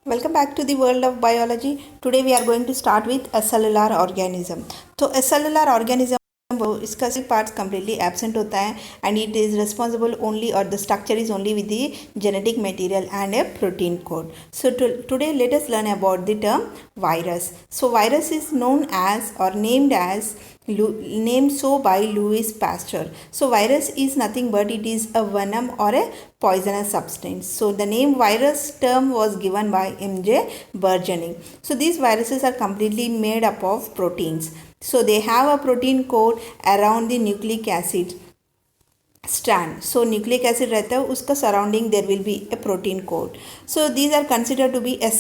Welcome back to the world of biology. Today we are going to start with a cellular organism. So a cellular organism इसका cell parts completely absent होता है and it is responsible only or the structure is only with the genetic material and a protein code. So today let us learn about the term virus. So virus is known as or named so by Louis Pasteur. So virus is nothing but it is a venom or a poisonous substance. So the name virus term was given by M.J. Burgening. So these viruses are completely made up of proteins. So they have a protein code around the nucleic acid strand. So nucleic acid रहता है उसका surrounding there will be a protein code. So these are considered to be a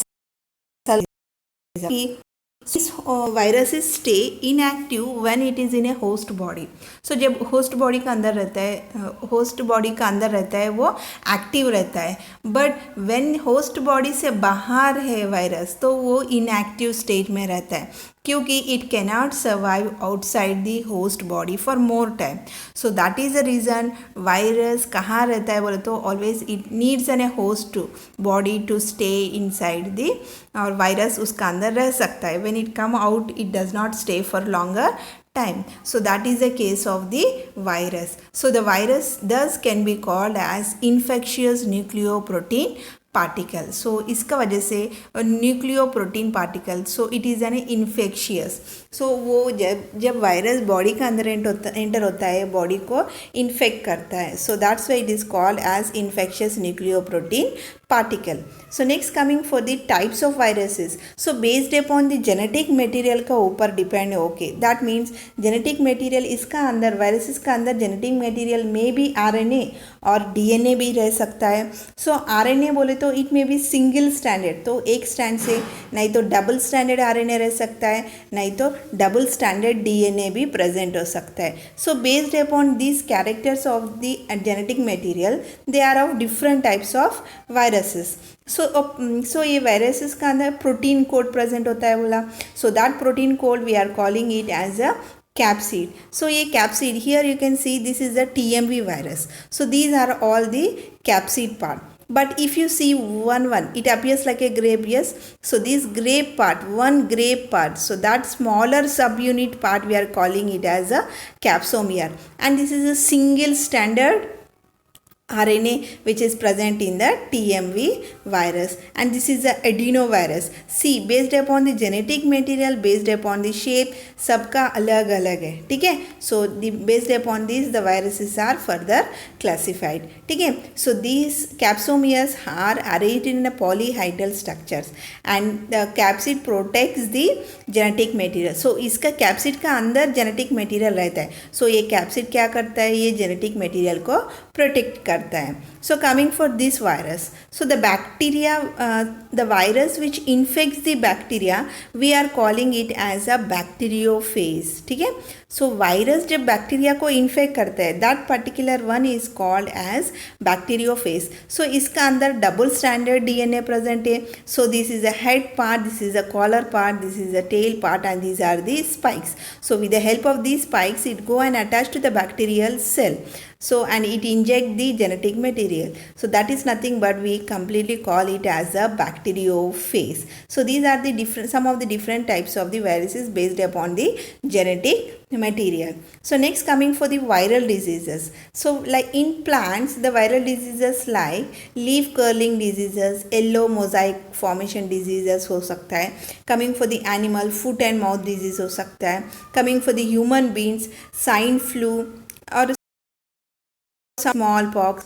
these viruses stay inactive when it is in a host body. So जब host body का अंदर रहता है वो active रहता है, but when host body से बाहर है वायरस तो वो inactive state में रहता है क्योंकि it cannot survive outside the host body for more time. So that is the reason virus कहाँ रहता है बोले तो always it needs a host body to stay inside the और virus उसका अंदर रह सकता है. When it come out it does not stay for longer time. So that is the case of the virus. So the virus thus can be called as infectious nucleoprotein particle. So इसका वजह से nucleoprotein particle so it is an infectious. So वो जब virus body का अंदर enter होता है body को इन्फेक्ट करता है. So that's why it is called as infectious nucleoprotein particle. So next coming for the types of viruses. So based upon the genetic material का ऊपर डिपेंड है. Okay that means genetic material इसका अंदर viruses का अंदर genetic material में भी RNA और डीएनए भी रह सकता है. सो आरएनए बोले तो इट में भी सिंगल स्टैंडर्ड तो एक स्टैंड से नहीं तो डबल स्टैंडर्ड आरएनए रह सकता है नहीं तो डबल स्टैंडर्ड डीएनए भी प्रेजेंट हो सकता है. So based upon these characters of the genetic material they are of different types of viruses. So ये वायरसेस का अंदर प्रोटीन कोड प्रेजेंट होता है बोला. So that protein coat we are calling it as a capsid. So a capsid here you can see this is the TMV virus. So these are all the capsid part. But if you see one it appears like a grape. Yes, so this grape part, one grape part, so that smaller subunit part we are calling it as a capsomere, and this is a single standard RNA which is present in the TMV virus, and this is the adenovirus. See, based upon the genetic material, based upon the shape, सबका अलग अलग है. ठीक है. So the based upon this the viruses are further classified. ठीक है. So these capsomeres are arranged in a polyhedral structures and the capsid protects the genetic material. So इसका capsid का अंदर genetic material रहता है. So ये capsid क्या करता है, ये genetic material को protect करता है. So coming for this virus, so the bacteria, the virus which infects the bacteria, we are calling it as a bacteriophage. ठीक है. So virus जब बैक्टीरिया को इन्फेक्ट करता है that particular one is called as bacteriophage. So इसका अंदर double standard DNA present है. So this is a head part, this is a collar part, this is a tail part, and these are the spikes. So with the help of these spikes it go and attach to the bacterial cell. So and it inject the genetic material. So that is nothing but we completely call it as a bacteriophage. So these are the some of the different types of the viruses based upon the genetic material. So next coming for the viral diseases. So like in plants the viral diseases like leaf curling diseases, yellow mosaic formation diseases हो सकता है. Coming for the animal foot and mouth disease हो सकता है. Coming for the human beings swine flu और smallpox,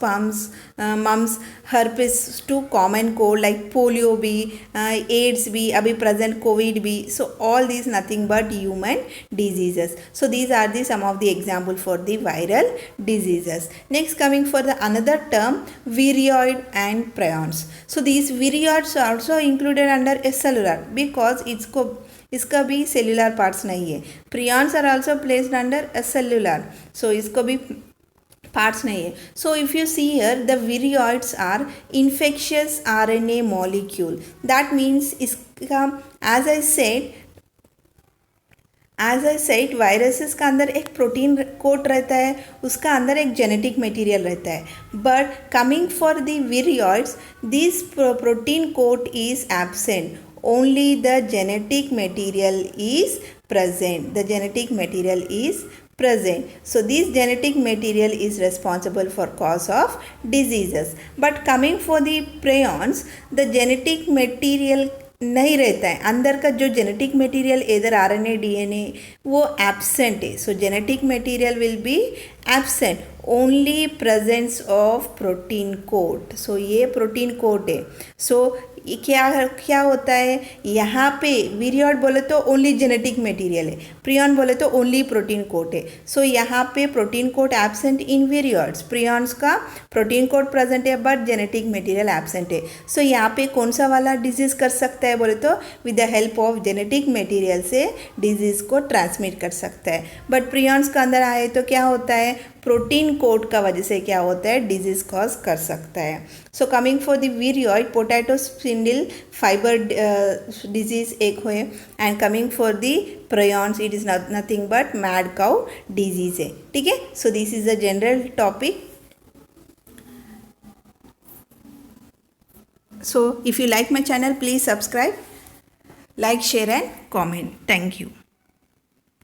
mumps, herpes, two common cold like polio भी, AIDS भी, अभी present COVID भी. So all these nothing but human diseases. So these are the some of the example for the viral diseases. Next coming for the another term viroid and prions. So these viroids are also included under a cellular because इसका भी cellular parts नहीं है. Prions are also placed under a cellular. So इसको भी parts नहीं है. So if you see here the viroids are infectious RNA molecule. That means इसका as I said as I said viruses का अंदर एक प्रोटीन कोट रहता है, उसका अंदर एक जेनेटिक मटेरियल रहता है. But coming for the viroids, this protein coat is absent. Only the genetic material is present. The genetic material is present. So this genetic material is responsible for cause of diseases. But coming for the prions, the genetic material नहीं रहता है. अंदर का जो genetic material इधर RNA DNA वो absent है. So genetic material will be absent. Only presence of protein code. So ये प्रोटीन कोड है. सो क्या होता है यहाँ पे विरियॉड बोले तो ओनली जेनेटिक मटेरियल है, प्रियॉन बोले तो ओनली प्रोटीन कोट है. सो यहाँ पे protein coat absent in viroids. Prions का प्रोटीन कोट प्रेजेंट है बट जेनेटिक मटेरियल एब्सेंट है. सो यहाँ पे कौन सा वाला डिजीज़ कर सकता है बोले तो with the help of genetic material से डिजीज़ को ट्रांसमिट कर सकता है. बट प्रियॉन्स का अंदर आए तो क्या होता है, प्रोटीन कोड का वजह से क्या होता है, डिजीज कॉज कर सकता है. So coming for the viroid, potato spindle fibre disease एक हुए. And coming for the prions, it is nothing but mad cow disease है. ठीक है. So this is the general topic. So if you like my channel, please subscribe, like, share and comment. Thank you.